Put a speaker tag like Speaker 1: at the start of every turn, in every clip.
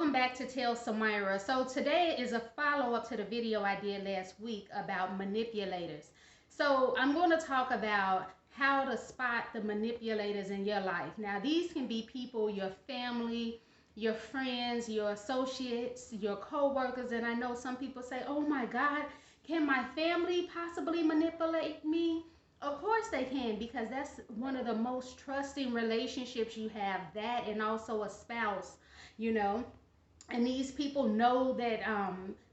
Speaker 1: welcome back to TellSamyra. So today is a follow-up to the video I did last week about manipulators. So I'm going to talk about how to spot the manipulators in your life. Now these can be people, your family, your friends, your associates, your co-workers, and I know some people say, oh my God, can my family possibly manipulate me? Of course they can, because that's one of the most trusting relationships you have, that and also a spouse, you know. And these people know that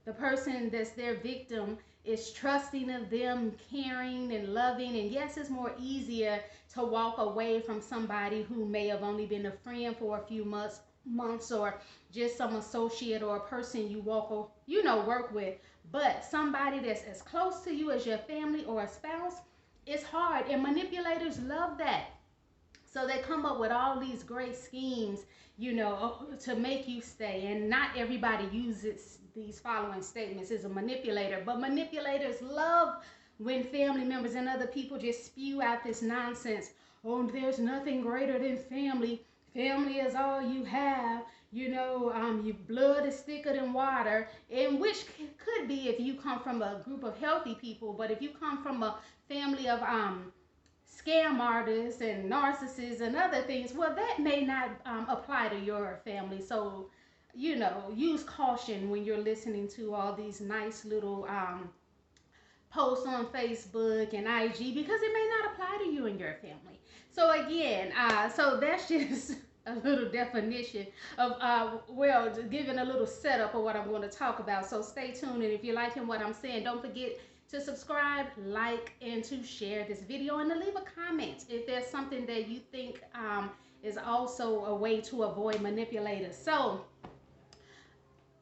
Speaker 1: the person that's their victim is trusting of them, caring and loving. And yes, it's more easier to walk away from somebody who may have only been a friend for a few months or just some associate or a person you work with. But somebody that's as close to you as your family or a spouse, it's hard. And manipulators love that. So they come up with all these great schemes, to make you stay. And not everybody uses these following statements is a manipulator, but manipulators love when family members and other people just spew out this nonsense. Oh, there's nothing greater than family. Family is all you have. Your blood is thicker than water, and which could be if you come from a group of healthy people. But if you come from a family of scam artists and narcissists and other things, well, that may not apply to your family. So, use caution when you're listening to all these nice little posts on Facebook and IG, because it may not apply to you and your family. So again, so that's just a little definition of, giving a little setup of what I'm going to talk about. So stay tuned, and if you're liking what I'm saying, don't forget to subscribe, like, and to share this video, and to leave a comment if there's something that you think is also a way to avoid manipulators. So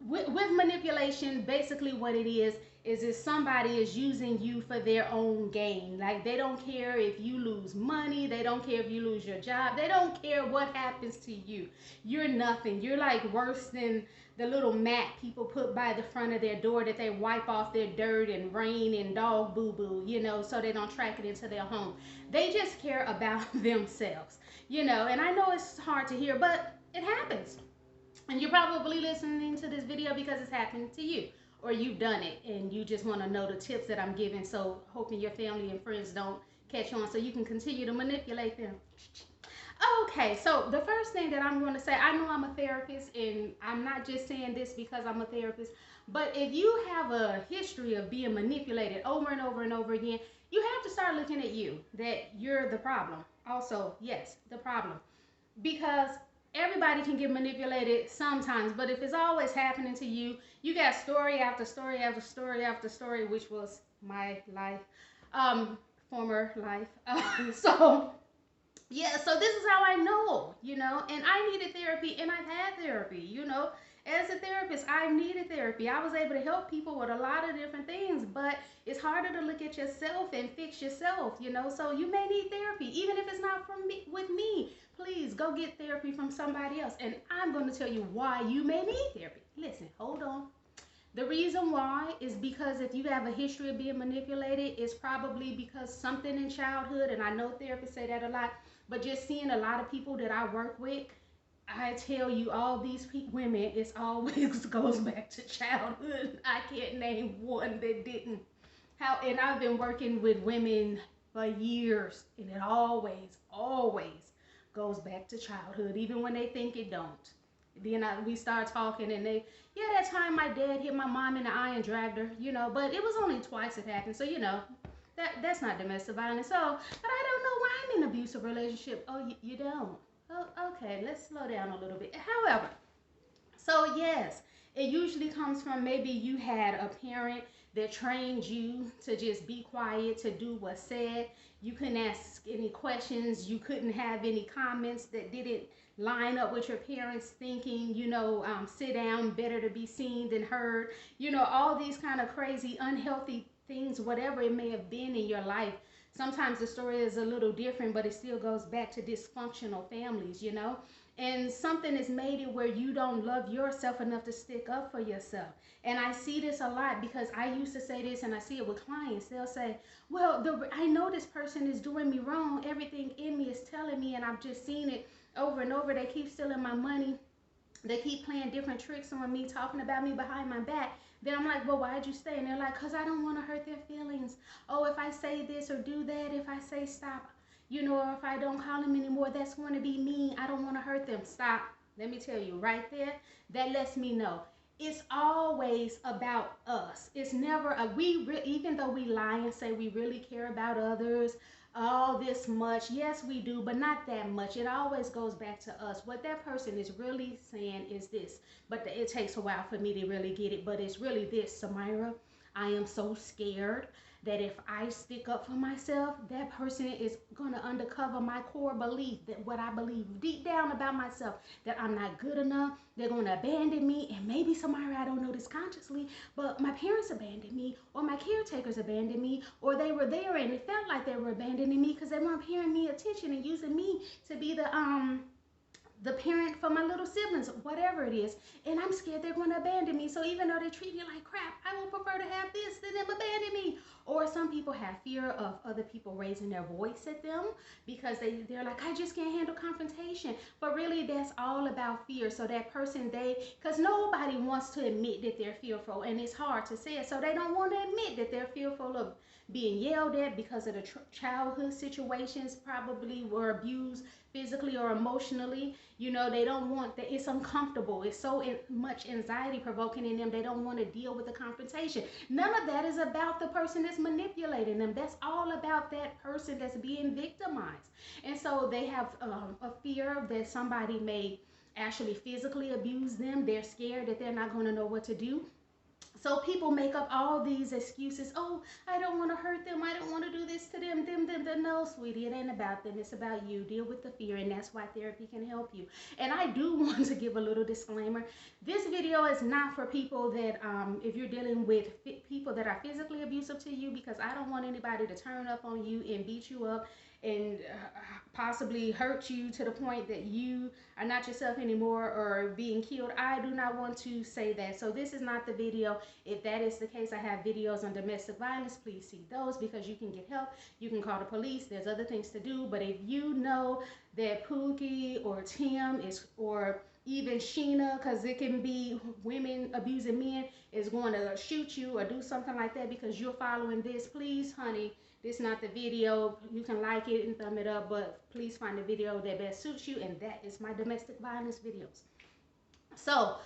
Speaker 1: with manipulation, basically what it is if somebody is using you for their own gain. Like, they don't care if you lose money, they don't care if you lose your job, they don't care what happens to you. You're nothing. You're like worse than the little mat people put by the front of their door that they wipe off their dirt and rain and dog boo-boo, so they don't track it into their home. They just care about themselves, and I know it's hard to hear, but it happens. And you're probably listening to this video because it's happening to you, or you've done it and you just want to know the tips that I'm giving, so hoping your family and friends don't catch on so you can continue to manipulate them. Okay, so the first thing that I'm going to say, I know I'm a therapist, and I'm not just saying this because I'm a therapist, but if you have a history of being manipulated over and over and over again, you have to start looking at you, that you're the problem. Also, yes, the problem. Because everybody can get manipulated sometimes, but if it's always happening to you, you got story after story after story after story, which was my life, former life. So yeah, so this is how I know, and I needed therapy, and I've had therapy, as a therapist, I needed therapy. I was able to help people with a lot of different things, but it's harder to look at yourself and fix yourself, so you may need therapy, even if it's not from me, with me. Please go get therapy from somebody else, and I'm going to tell you why you may need therapy. Listen, hold on. The reason why is because if you have a history of being manipulated, it's probably because something in childhood, and I know therapists say that a lot, but just seeing a lot of people that I work with, I tell you, all these women, it's always goes back to childhood. I can't name one that didn't. And I've been working with women for years, and it always goes back to childhood, even when they think it don't. Then we start talking, and that time my dad hit my mom in the eye and dragged her, but it was only twice it happened, so that's not domestic violence. So, but I don't know why I'm in an abusive relationship. Oh, you don't? Oh, okay, let's slow down a little bit. However, so yes, it usually comes from maybe you had a parent that trained you to just be quiet, to do what's said. You couldn't ask any questions. You couldn't have any comments that didn't line up with your parents' thinking, sit down, better to be seen than heard. All these kind of crazy, unhealthy things, whatever it may have been in your life. Sometimes the story is a little different, but it still goes back to dysfunctional families, and something is made it where you don't love yourself enough to stick up for yourself. And I see this a lot, because I used to say this, and I see it with clients. They'll say, well, I know this person is doing me wrong. Everything in me is telling me, and I've just seen it over and over. They keep stealing my money. they keep playing different tricks on me, talking about me behind my back, then I'm like, well, why'd you stay? And they're like, because I don't want to hurt their feelings. Oh, if I say this or do that, if I say stop, or if I don't call them anymore, that's going to be mean. I don't want to hurt them. Stop. Let me tell you right there, that lets me know it's always about us. It's never even though we lie and say we really care about others, all this much, yes we do, but not that much. It always goes back to us. What that person is really saying is this, but it takes a while for me to really get it, but it's really this: Samyra, I am so scared that if I stick up for myself, that person is going to undercover my core belief, that what I believe deep down about myself, that I'm not good enough. They're going to abandon me. And maybe somebody, I don't know this consciously, but my parents abandoned me, or my caretakers abandoned me, or they were there and it felt like they were abandoning me because they weren't paying me attention and using me to be the parent for my little siblings, whatever it is, and I'm scared they're going to abandon me. So even though they treat me like crap, I would prefer to have this than them abandon me. Or some people have fear of other people raising their voice at them because they're like, I just can't handle confrontation. But really, that's all about fear. So that person, because nobody wants to admit that they're fearful, and it's hard to say it, so they don't want to admit that they're fearful of being yelled at because of the childhood situations, probably were abused physically or emotionally. They don't want that. It's uncomfortable. It's so much anxiety provoking in them. They don't want to deal with the confrontation. None of that is about the person that's manipulating them. That's all about that person that's being victimized. And so they have a fear that somebody may actually physically abuse them. They're scared that they're not going to know what to do. So people make up all these excuses. Oh, I don't want to hurt them. I don't want to do this to them. No, sweetie, it ain't about them. It's about you. Deal with the fear, and that's why therapy can help you. And I do want to give a little disclaimer. This video is not for people that, if you're dealing with people that are physically abusive to you, because I don't want anybody to turn up on you and beat you up and possibly hurt you to the point that you are not yourself anymore or being killed. I do not want to say that. So this is not the video. If that is the case, I have videos on domestic violence. Please see those because you can get help. You can call the police. There's other things to do. But if you know that Pookie or Tim or even Sheena, because it can be women abusing men, is going to shoot you or do something like that because you're following this, please, honey, this is not the video. You can like it and thumb it up, but please find the video that best suits you, and that is my domestic violence videos. So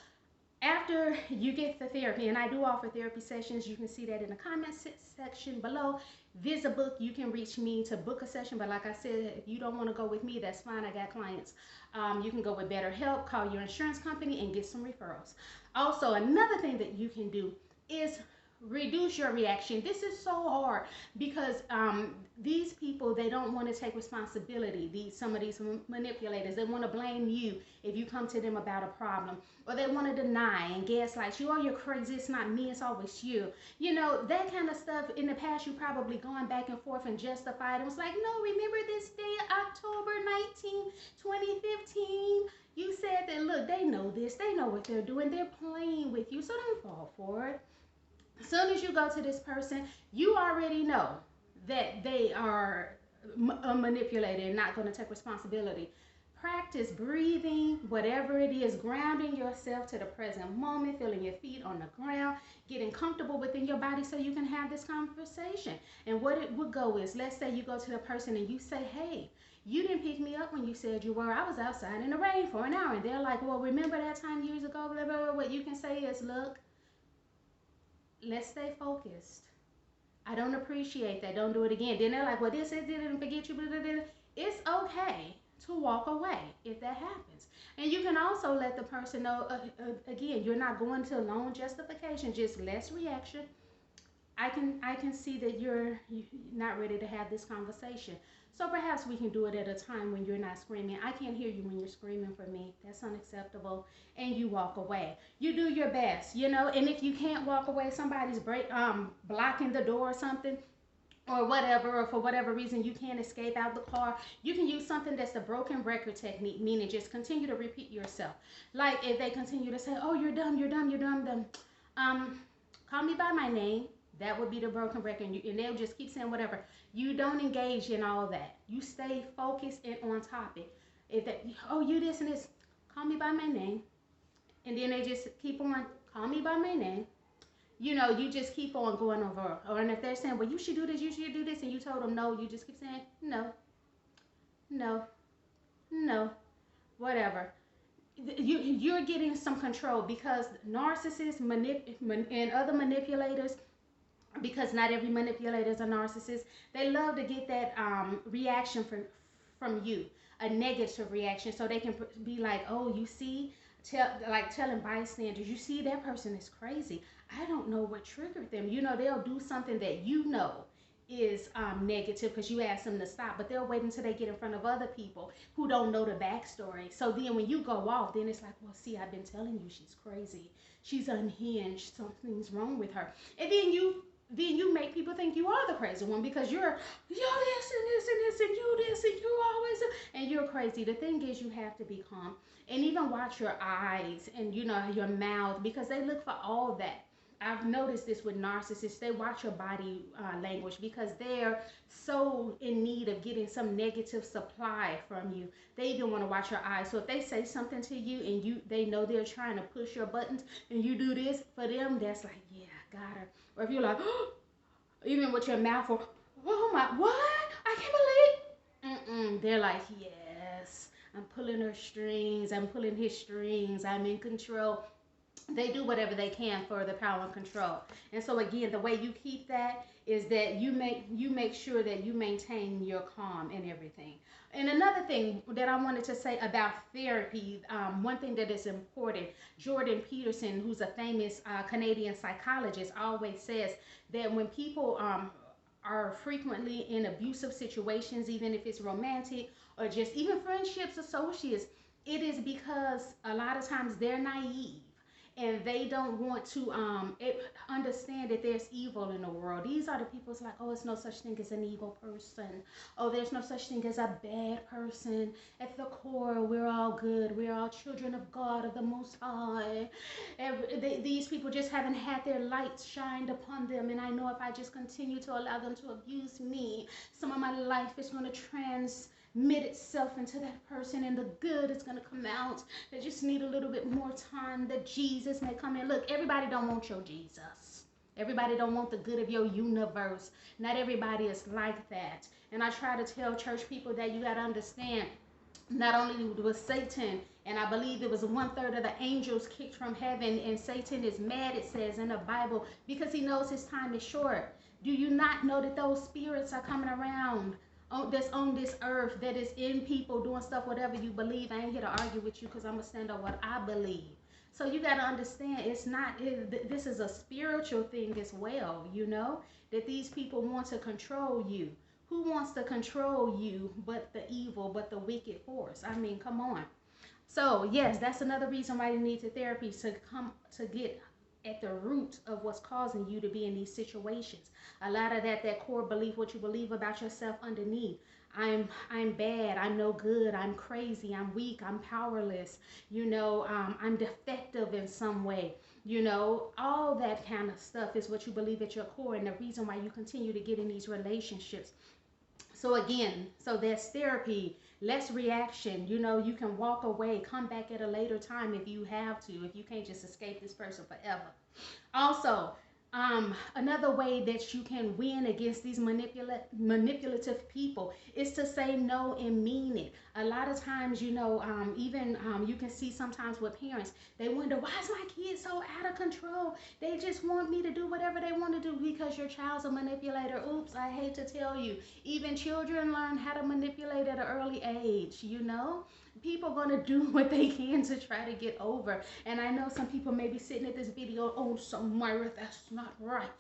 Speaker 1: after you get the therapy, and I do offer therapy sessions, you can see that in the comments section below. VisiBook, you can reach me to book a session, but like I said, if you don't want to go with me, that's fine. I got clients. You can go with BetterHelp, call your insurance company, and get some referrals. Also, another thing that you can do is reduce your reaction. This is so hard because these people, they don't want to take responsibility. Some of these manipulators, they want to blame you if you come to them about a problem, or they want to deny and gaslight you. Oh, you're crazy, it's not me, it's always you. That kind of stuff. In the past, you probably gone back and forth and justified. It was like, no, remember this day, October 19, 2015, you said that. Look, they know this, they know what they're doing, they're playing with you, so don't fall for it. As soon as you go to this person, you already know that they are a manipulator and not going to take responsibility. Practice breathing, whatever it is, grounding yourself to the present moment, feeling your feet on the ground, getting comfortable within your body so you can have this conversation. And what it would go is, let's say you go to the person and you say, hey, you didn't pick me up when you said you were. I was outside in the rain for an hour. And they're like, well, remember that time years ago, blah, blah, blah. What you can say is, look, let's stay focused. I don't appreciate that. Don't do it again. Then they're like, well, this didn't forget you. Blah, blah, blah. It's okay to walk away if that happens. And you can also let the person know, again, you're not going to long justification, just less reaction. I can see that you're not ready to have this conversation. So perhaps we can do it at a time when you're not screaming. I can't hear you when you're screaming for me. That's unacceptable. And you walk away. You do your best, and if you can't walk away, somebody's blocking the door or something, or whatever, or for whatever reason you can't escape out the car, you can use something that's the broken record technique, meaning just continue to repeat yourself. Like if they continue to say, oh, you're dumb, you're dumb, you're dumb, call me by my name. That would be the broken record, and they'll just keep saying whatever. You don't engage in all that. You stay focused and on topic. If that, oh, you this and this, call me by my name. And then they just keep on, call me by my name. You know, you just keep on going over. Or and if they're saying, well, you should do this, you should do this, and you told them no, you just keep saying no, no, no, whatever. You're getting some control because narcissists and other manipulators, because not every manipulator is a narcissist, they love to get that reaction from you, a negative reaction, so they can be like, oh, you see, telling bystanders, you see, that person is crazy. I don't know what triggered them. You know, they'll do something that you know is negative because you ask them to stop, but they'll wait until they get in front of other people who don't know the backstory. So then when you go off, then it's like, well, see, I've been telling you she's crazy. She's unhinged. Something's wrong with her. And then you make people think you are the crazy one because you're this and this and this and you this and you always and you're crazy. The thing is, you have to be calm and even watch your eyes and your mouth, because they look for all that. I've noticed this with narcissists. They watch your body language because they're so in need of getting some negative supply from you. They even want to watch your eyes. So if they say something to you and they know they're trying to push your buttons and you do this, for them, that's like, yeah, I got her. Or if you're like, oh, even with your mouth, or, oh my, what? I can't believe. They're like, yes, I'm pulling her strings. I'm pulling his strings. I'm in control. They do whatever they can for the power and control. And so again, the way you keep that is that you make sure that you maintain your calm and everything. And another thing that I wanted to say about therapy, one thing that is important, Jordan Peterson, who's a famous Canadian psychologist, always says that when people are frequently in abusive situations, even if it's romantic or just even friendships, associates, it is because a lot of times they're naive and they don't want to understand that there's evil in the world. These are the people who's like, oh, there's no such thing as an evil person. Oh, there's no such thing as a bad person. At the core, we're all good. We're all children of God, of the Most High. These people just haven't had their lights shined upon them. And I know if I just continue to allow them to abuse me, some of my life is going to transmit itself into that person and the good is going to come out. They just need a little bit more time that Jesus may come in. Look, everybody don't want your Jesus. Everybody don't want the good of your universe. Not everybody is like that. And I try to tell church people that you got to understand, not only was Satan, and I believe it was 1/3 of the angels kicked from heaven, and Satan is mad, it says in the Bible, because he knows his time is short. Do you not know that those spirits are coming around that's on this earth, that is in people doing stuff, whatever you believe? I ain't here to argue with you because I'm going to stand on what I believe. So you got to understand, this is a spiritual thing as well, that these people want to control you. Who wants to control you but the evil, but the wicked force? I mean, come on. So yes, that's another reason why you need to therapy, to get at the root of what's causing you to be in these situations. A lot of that core belief, what you believe about yourself underneath. I'm bad, I'm no good, I'm crazy, I'm weak, I'm powerless, I'm defective in some way. All that kind of stuff is what you believe at your core, and the reason why you continue to get in these relationships. So again, that's therapy, less reaction. You can walk away, come back at a later time if you have to, if you can't just escape this person forever. Also, another way that you can win against these manipulative people is to say no and mean it. A lot of times, even you can see sometimes with parents, they wonder, why is my kid so out of control? They just want me to do whatever they want to do because your child's a manipulator. Oops, I hate to tell you. Even children learn how to manipulate at an early age, People going to do what they can to try to get over. And I know some people may be sitting at this video, oh, Samyra, that's not right.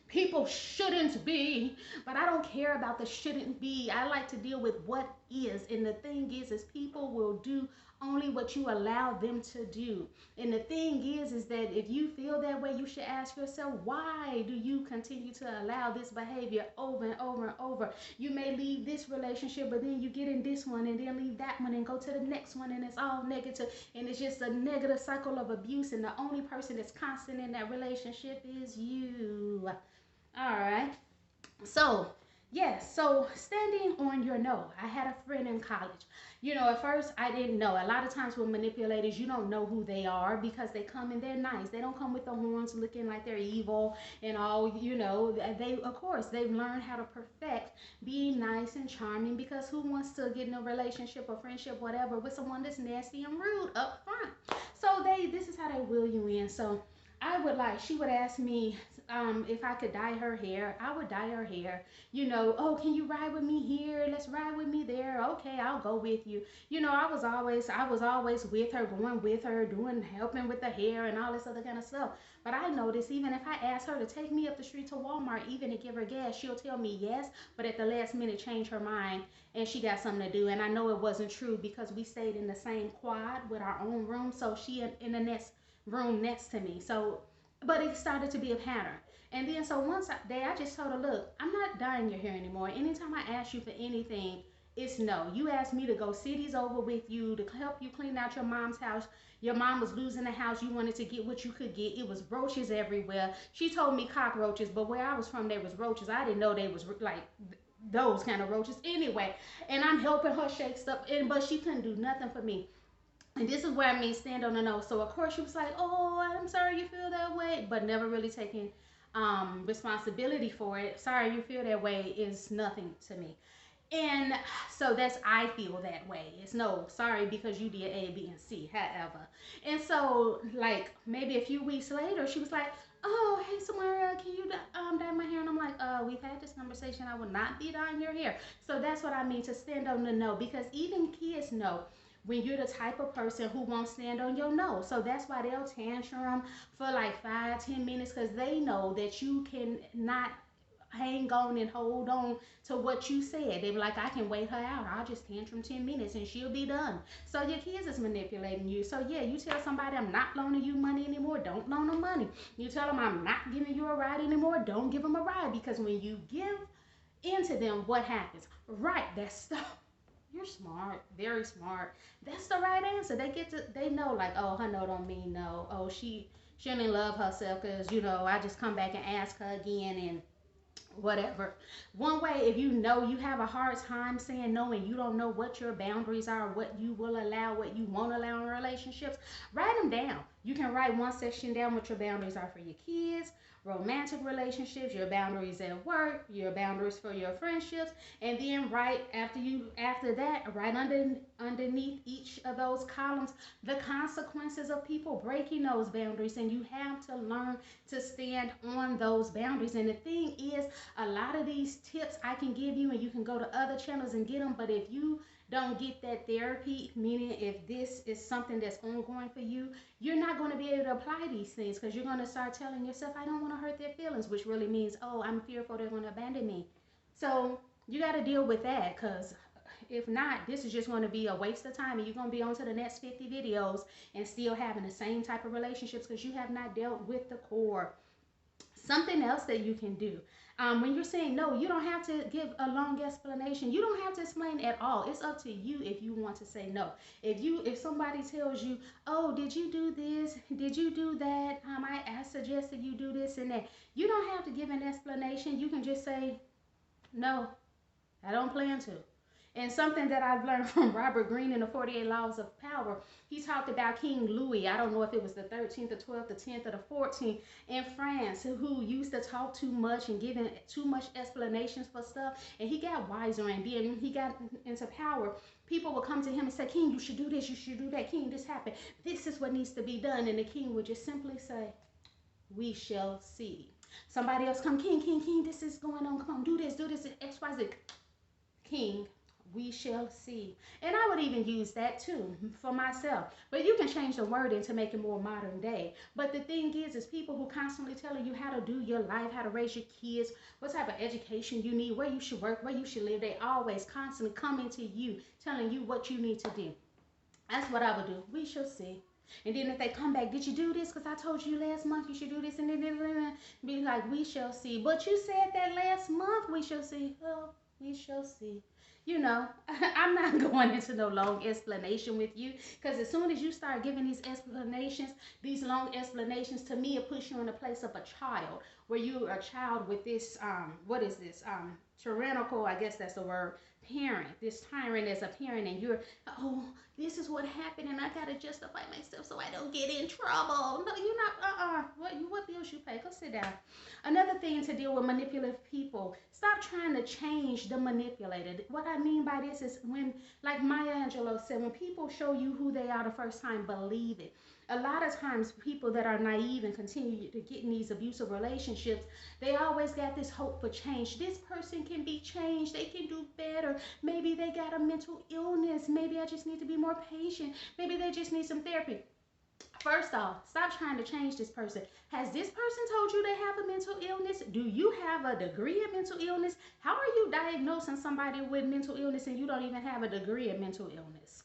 Speaker 1: People shouldn't be. But I don't care about the shouldn't be. I like to deal with what is. And the thing is people will do only what you allow them to do. And the thing is that if you feel that way, you should ask yourself, why do you continue to allow this behavior over and over and over? You may leave this relationship, but then you get in this one and then leave that one and go to the next one, and it's all negative, and it's just a negative cycle of abuse, and the only person that's constant in that relationship is you. All right. So Yes, so standing on your no. I had a friend in college. At first I didn't know. A lot of times with manipulators, you don't know who they are because they come and they're nice. They don't come with the horns looking like they're evil and all, They, of course, they've learned how to perfect being nice and charming because who wants to get in a relationship or friendship, whatever, with someone that's nasty and rude up front? So this is how they will you in. So she would ask me if I could dye her hair. I would dye her hair. Oh, can you ride with me here? Let's ride with me there. Okay, I'll go with you. I was always with her, going with her, doing, helping with the hair and all this other kind of stuff. But I noticed even if I asked her to take me up the street to Walmart, even to give her gas, she'll tell me yes, but at the last minute change her mind and she got something to do. And I know it wasn't true because we stayed in the same quad with our own room. So she in the next room next to me. So, but it started to be a pattern. And then so day I just told her, look, I'm not dyeing your hair anymore. Anytime I ask you for anything, it's no. You asked me to go cities over with you to help you clean out your mom's house. Your mom was losing the house. You wanted to get what you could get. It was roaches everywhere. She told me cockroaches, but where I was from, there was roaches. I didn't know they was like those kind of roaches anyway. And I'm helping her shake stuff, but she couldn't do nothing for me. And this is where I mean stand on the nose. So of course she was like, "Oh, I'm sorry you feel that way," but never really taking responsibility for it. Sorry you feel that way is nothing to me. And so that's I feel that way. It's no sorry because you did A, B, and C, however. And so like maybe a few weeks later, she was like, "Oh, hey Samara, can you dye my hair?" And I'm like, we've had this conversation. I will not be dyeing your hair." So that's what I mean to stand on the no because even kids know when you're the type of person who won't stand on your no. So that's why they'll tantrum for like 5, 10 minutes because they know that you can not hang on and hold on to what you said. They be like, I can wait her out. I'll just tantrum 10 minutes and she'll be done. So your kids is manipulating you. So yeah, you tell somebody I'm not loaning you money anymore, don't loan them money. You tell them I'm not giving you a ride anymore, don't give them a ride because when you give into them, what happens? Right, that's the you're smart, very smart. That's the right answer. They know like, oh, her no don't mean no. Oh, she only love herself because I just come back and ask her again and whatever. One way, if you know you have a hard time saying no and you don't know what your boundaries are, what you will allow, what you won't allow in relationships, write them down. You can write one section down what your boundaries are for your kids, romantic relationships, your boundaries at work, your boundaries for your friendships, and then right after that, right underneath each of those columns, the consequences of people breaking those boundaries, and you have to learn to stand on those boundaries. And the thing is, a lot of these tips I can give you, and you can go to other channels and get them, but if you don't get that therapy, meaning if this is something that's ongoing for you, you're not going to be able to apply these things because you're going to start telling yourself, I don't want to hurt their feelings, which really means, oh, I'm fearful they're going to abandon me. So you got to deal with that because if not, this is just going to be a waste of time and you're going to be on to the next 50 videos and still having the same type of relationships because you have not dealt with the core. Something else that you can do when you're saying no, you don't have to give a long explanation. You don't have to explain at all. It's up to you if you want to say no. If somebody tells you, oh, did you do this, did you do that, I suggested you do this and that, you don't have to give an explanation. You can just say no, I don't plan to. And something that I've learned from Robert Greene in the 48 Laws of Power, he talked about King Louis. I don't know if it was the 13th, the 12th, the 10th, or the 14th in France, who used to talk too much and giving too much explanations for stuff. And he got wiser, and then he got into power. People would come to him and say, King, you should do this, you should do that. King, this happened. This is what needs to be done. And the king would just simply say, we shall see. Somebody else come, King, King, King, this is going on. Come on, do this, X, Y, Z. King, we shall see. And I would even use that too for myself. But you can change the wording to make it more modern day. But the thing is people who constantly telling you how to do your life, how to raise your kids, what type of education you need, where you should work, where you should live, they always constantly coming to you, telling you what you need to do. That's what I would do. We shall see. And then if they come back, did you do this? Because I told you last month you should do this. And then be like, we shall see. But you said that last month we shall see. Oh, we shall see. You know, I'm not going into no long explanation with you, because as soon as you start giving these explanations, these long explanations, to me, it puts you in the place of a child, where you are a child with this, what is this? Tyrannical, I guess that's the word, parent. This tyrant as a parent, and you're, oh, this is what happened, and I gotta justify myself so I don't get in trouble. No, you're not. What bills you pay? Go sit down. Another thing to deal with manipulative people: stop trying to change the manipulated. What I mean by this is, when, like Maya Angelou said, when people show you who they are the first time, believe it. A lot of times, people that are naive and continue to get in these abusive relationships, they always got this hope for change. This person can be changed. They can do better. Maybe they got a mental illness. Maybe I just need to be more patient. Maybe they just need some therapy. First off, stop trying to change this person. Has this person told you they have a mental illness? Do you have a degree of mental illness? How are you diagnosing somebody with mental illness and you don't even have a degree of mental illness?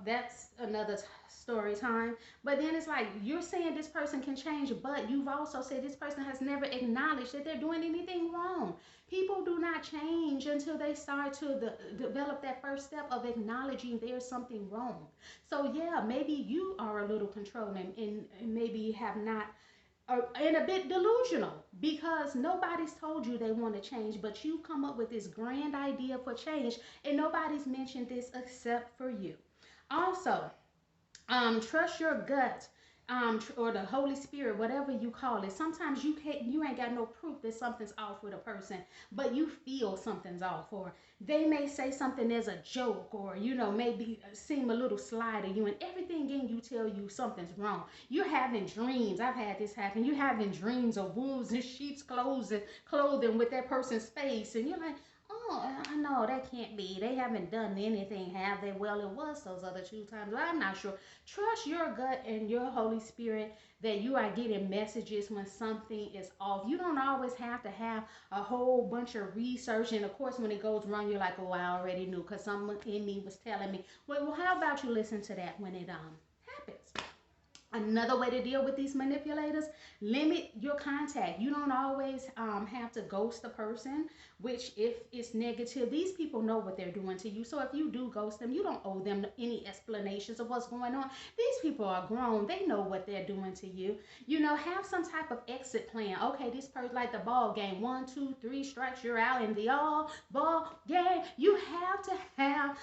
Speaker 1: That's another story time. But then it's like, you're saying this person can change, but you've also said this person has never acknowledged that they're doing anything wrong. People do not change until they start to develop that first step of acknowledging there's something wrong. So yeah, maybe you are a little controlling, and maybe have not, and a bit delusional, because nobody's told you they want to change, but you come up with this grand idea for change, and nobody's mentioned this except for you. Also, trust your gut, or the Holy Spirit, whatever you call it. Sometimes you ain't got no proof that something's off with a person, but you feel something's off, or they may say something as a joke, or maybe seem a little sly to you, and everything in you tell you something's wrong. You're having dreams. I've had this happen. You're having dreams of wolves in sheep's clothing with that person's face, and you're like, oh, I know that can't be. They haven't done anything, have they? Well, it was those other 2 times. I'm not sure. Trust your gut and your Holy Spirit that you are getting messages when something is off. You don't always have to have a whole bunch of research. And of course, when it goes wrong, you're like, oh, I already knew, because someone in me was telling me. Well, how about you listen to that when it happens? Another way to deal with these manipulators: limit your contact. You don't always have to ghost a person, which, if it's negative, these people know what they're doing to you. So if you do ghost them, you don't owe them any explanations of what's going on. These people are grown. They know what they're doing to you. Have some type of exit plan. Okay, this person, like the ball game, 1, 2, 3 strikes, you're out in the all ball game. You have to have,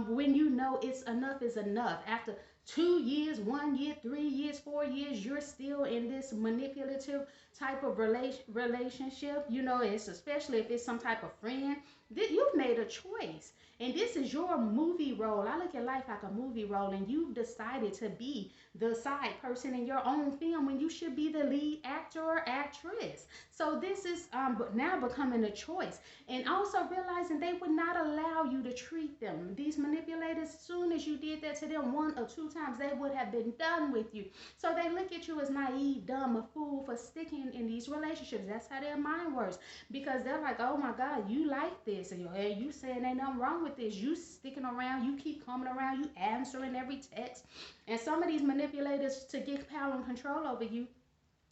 Speaker 1: when you know it's enough is enough. After 2 years, 1 year, 3 years, 4 years, you're still in this manipulative type of relationship. It's especially if it's some type of friend. You've made a choice, and this is your movie role. I look at life like a movie role, and you've decided to be the side person in your own film when you should be the lead actor or actress. So this is now becoming a choice, and also realizing they would not allow you to treat them. These manipulators, as soon as you did that to them 1 or 2 times, they would have been done with you. So they look at you as naive, dumb, a fool for sticking in these relationships. That's how their mind works, because they're like, oh my God, you like this, and you saying ain't nothing wrong with this. You sticking around, you keep coming around, you answering every text. And some of these manipulators, to get power and control over you,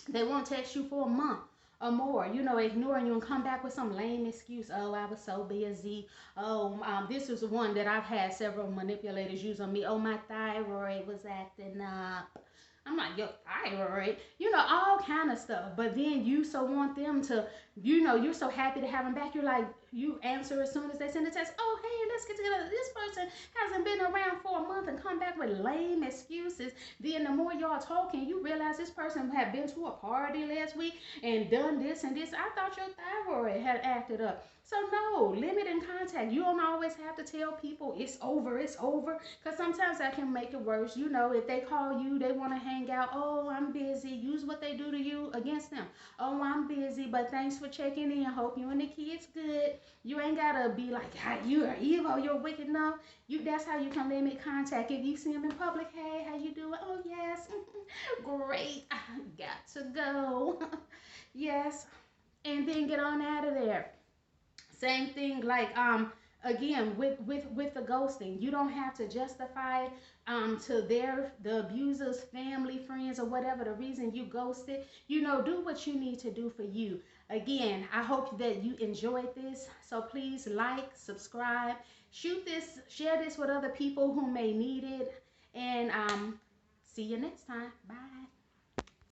Speaker 1: they won't text you for a month or more, ignoring you, and come back with some lame excuse. Oh, I was so busy. Oh, this is one that I've had several manipulators use on me. Oh, my thyroid was acting up. I'm like, your thyroid, all kind of stuff. But then you so want them to, you're so happy to have them back. You're like, you answer as soon as they send a text. Oh, hey, let's get together. This person hasn't been around for a month, and come back with lame excuses. Then the more y'all talking, you realize this person had been to a party last week and done this and this. I thought your thyroid had acted up. So no, limit in contact. You don't always have to tell people it's over, because sometimes that can make it worse. If they call you, they want to hang out. Oh, I'm busy. Use what they do to you against them. Oh, I'm busy, but thanks for checking in. Hope you and the kids good. You ain't gotta be like, you are evil, you're wicked. No, that's how you can limit contact. If you see them in public, hey, how you doing? Oh, yes, great. I got to go. Yes, and then get on out of there. Same thing, like again, with the ghosting, you don't have to justify it to the abuser's family, friends, or whatever the reason you ghosted. You know, do what you need to do for you. Again, I hope that you enjoyed this, so please like, subscribe, shoot this, share this with other people who may need it, and see you next time. Bye.